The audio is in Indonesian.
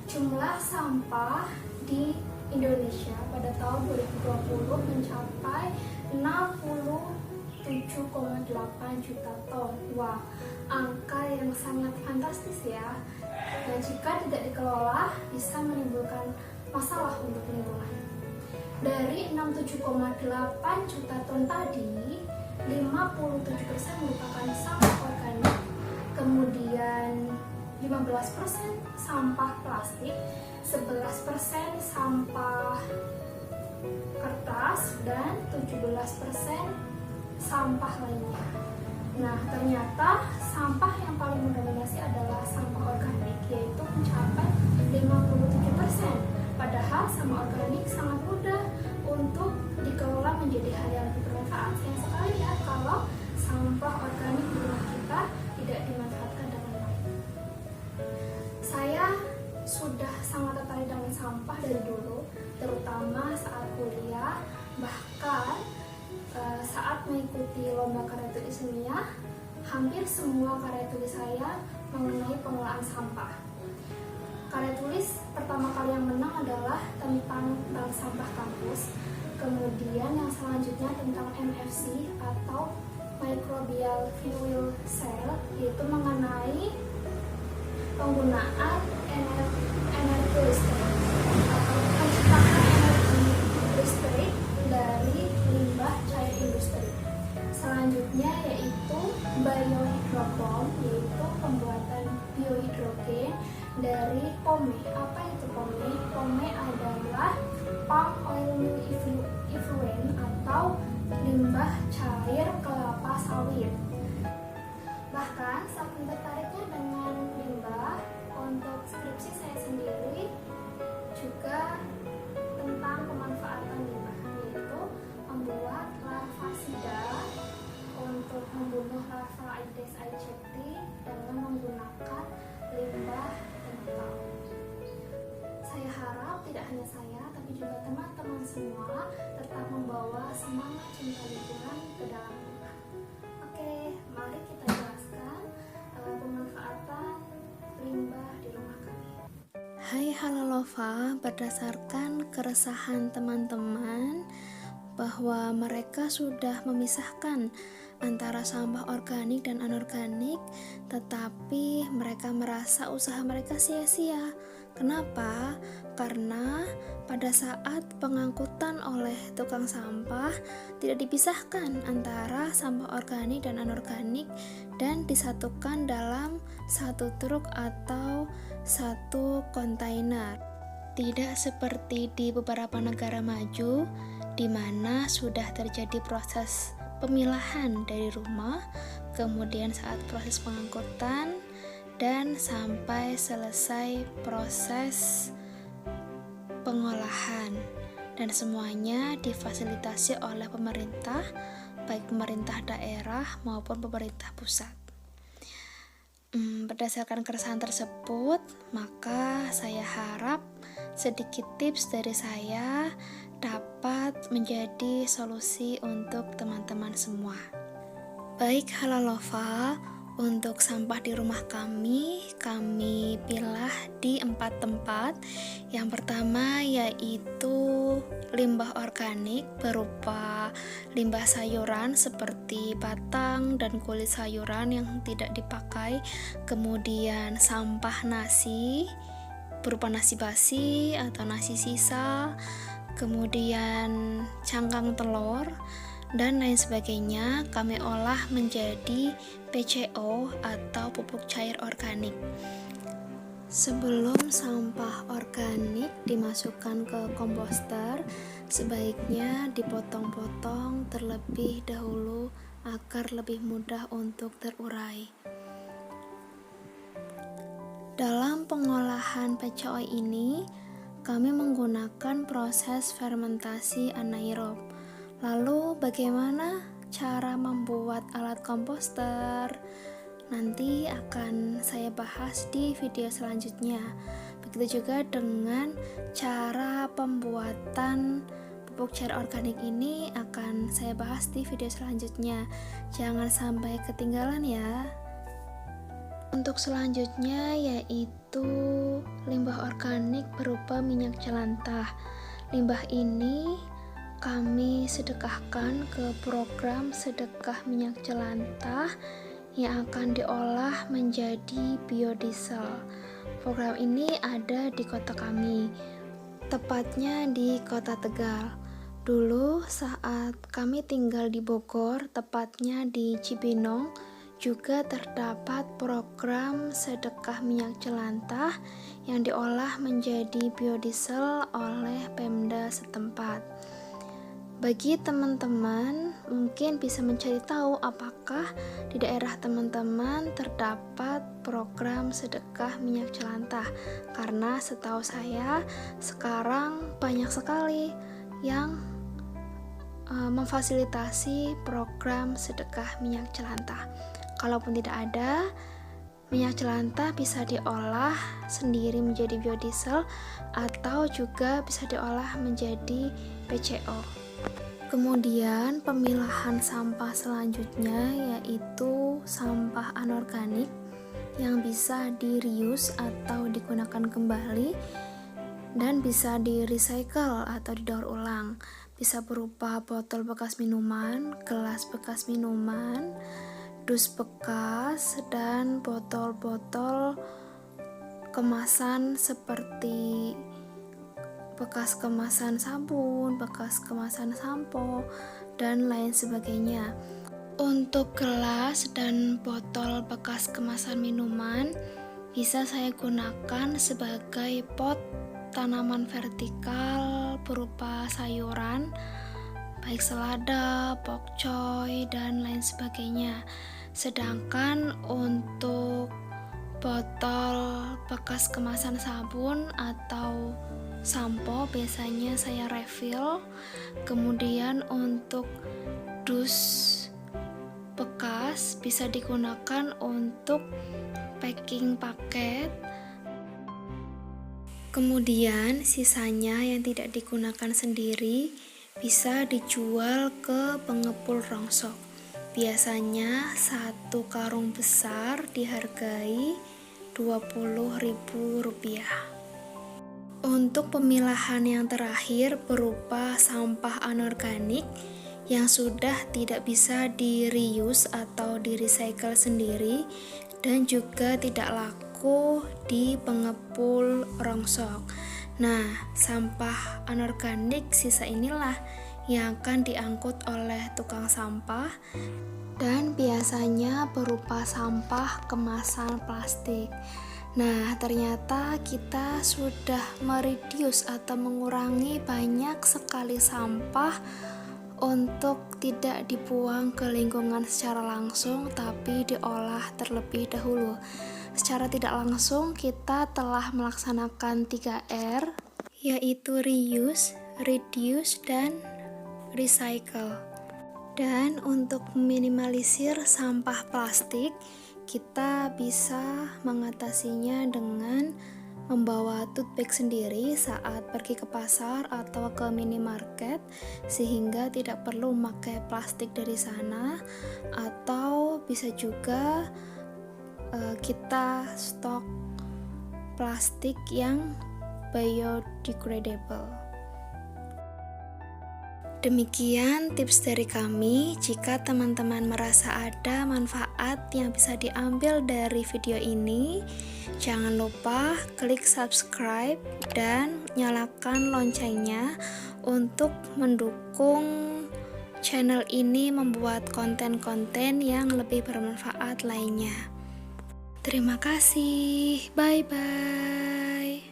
Jumlah sampah di Indonesia pada tahun 2020 mencapai 67,8 juta ton. Wah, angka yang sangat fantastis ya. Nah, jika tidak dikelola bisa menimbulkan masalah untuk lingkungan. Dari 67,8 juta ton tadi, 57% merupakan sampah organik, kemudian 15% sampah plastik, 11% sampah kertas, dan 17% sampah lainnya. Nah, ternyata sampah yang paling mendominasi adalah sampah organik, yaitu mencapai 57%. Padahal sampah organik sangat mudah untuk dikelola menjadi hal yang lebih bermanfaat. Sayang sekali ya kalau sampah organik di rumah kita tidak dimanfaatkan dengan baik. Saya sudah sangat tertarik dengan sampah dari dulu, terutama saat kuliah, bahkan saat mengikuti lomba karya tulis ilmiah, hampir semua karya tulis saya mengenai pengelolaan sampah. Karya tulis pertama kali yang menang adalah tentang bank sampah kampus, kemudian yang selanjutnya tentang MFC atau microbial fuel cell, yaitu mengenai penggunaan energi listrik atau penciptaan energi listrik dari limbah cair industri. Selanjutnya yaitu biohydrobomb, yaitu pembuatan biohidrogen dari pome. Apa itu pome? Pome adalah palm oil effluent atau limbah cair kelapa sawit. Bahkan saking tertariknya dengan limbah, untuk skripsi saya sendiri juga tentang pemanfaatan limbah, yaitu membuat larvasida untuk membunuh larva Aedes aegypti dengan menggunakan limbah kental. Saya harap tidak hanya saya, tapi juga teman-teman semua tetap membawa semangat cinta lingkungan ke dalam rumah. Oke, mari kita jelaskan pemanfaatan limbah di rumah kami. Hai halo Lova, berdasarkan keresahan teman-teman bahwa mereka sudah memisahkan antara sampah organik dan anorganik, tetapi mereka merasa usaha mereka sia-sia. Kenapa? Karena pada saat pengangkutan oleh tukang sampah tidak dipisahkan antara sampah organik dan anorganik dan disatukan dalam satu truk atau satu kontainer. Tidak seperti di beberapa negara maju di mana sudah terjadi proses pemilahan dari rumah, kemudian saat proses pengangkutan, dan sampai selesai proses pengolahan, dan semuanya difasilitasi oleh pemerintah, baik pemerintah daerah maupun pemerintah pusat. Berdasarkan keresahan tersebut, maka saya harap sedikit tips dari saya dapat menjadi solusi untuk teman-teman semua. Baik, halo Lova. Untuk sampah di rumah kami pilah di 4 tempat. Yang pertama yaitu limbah organik berupa limbah sayuran seperti batang dan kulit sayuran yang tidak dipakai. Kemudian sampah nasi berupa nasi basi atau nasi sisa. Kemudian cangkang telur dan lain sebagainya kami olah menjadi PCO atau pupuk cair organik. Sebelum sampah organik dimasukkan ke komposter, sebaiknya dipotong-potong terlebih dahulu agar lebih mudah untuk terurai. Dalam pengolahan PCO ini, kami menggunakan proses fermentasi anaerob. Lalu bagaimana cara membuat alat komposter? Nanti akan saya bahas di video selanjutnya. Begitu juga dengan cara pembuatan pupuk cair organik ini akan saya bahas di video selanjutnya. Jangan sampai ketinggalan ya. Untuk selanjutnya yaitu limbah organik berupa minyak jelantah. Limbah ini kami sedekahkan ke program sedekah minyak jelantah yang akan diolah menjadi biodiesel. Program ini ada di kota kami, tepatnya di Kota Tegal. Dulu saat kami tinggal di Bogor, tepatnya di Cibinong, juga terdapat program sedekah minyak jelantah yang diolah menjadi biodiesel oleh Pemda setempat. Bagi teman-teman mungkin bisa mencari tahu apakah di daerah teman-teman terdapat program sedekah minyak jelantah, karena setahu saya sekarang banyak sekali yang memfasilitasi program sedekah minyak jelantah. Kalaupun tidak ada, minyak jelantah bisa diolah sendiri menjadi biodiesel atau juga bisa diolah menjadi PCO. Kemudian pemilahan sampah selanjutnya yaitu sampah anorganik yang bisa di-reuse atau digunakan kembali dan bisa di-recycle atau didaur ulang. Bisa berupa botol bekas minuman, gelas bekas minuman, dus bekas, dan botol-botol kemasan seperti bekas kemasan sabun, bekas kemasan sampo, dan lain sebagainya. Untuk gelas dan botol bekas kemasan minuman bisa saya gunakan sebagai pot tanaman vertikal berupa sayuran, baik selada, pokcoy, dan lain sebagainya. Sedangkan untuk botol bekas kemasan sabun atau sampo biasanya saya refill. Kemudian untuk dus bekas bisa digunakan untuk packing paket. Kemudian sisanya yang tidak digunakan sendiri bisa dijual ke pengepul rongsok. Biasanya satu karung besar dihargai Rp20.000. Untuk pemilahan yang terakhir berupa sampah anorganik yang sudah tidak bisa di-reuse atau di-recycle sendiri dan juga tidak laku di pengepul rongsok. Nah, sampah anorganik sisa inilah yang akan diangkut oleh tukang sampah dan biasanya berupa sampah kemasan plastik. Nah, ternyata kita sudah mereduce atau mengurangi banyak sekali sampah untuk tidak dibuang ke lingkungan secara langsung, tapi diolah terlebih dahulu. Secara tidak langsung kita telah melaksanakan 3R, yaitu reuse, reduce, dan recycle. Dan untuk meminimalisir sampah plastik, kita bisa mengatasinya dengan membawa tote bag sendiri saat pergi ke pasar atau ke minimarket, sehingga tidak perlu memakai plastik dari sana. Atau bisa juga kita stok plastik yang biodegradable. Demikian tips dari kami. Jika teman-teman merasa ada manfaat yang bisa diambil dari video ini, jangan lupa klik subscribe dan nyalakan loncengnya untuk mendukung channel ini membuat konten-konten yang lebih bermanfaat lainnya. Terima kasih. Bye-bye.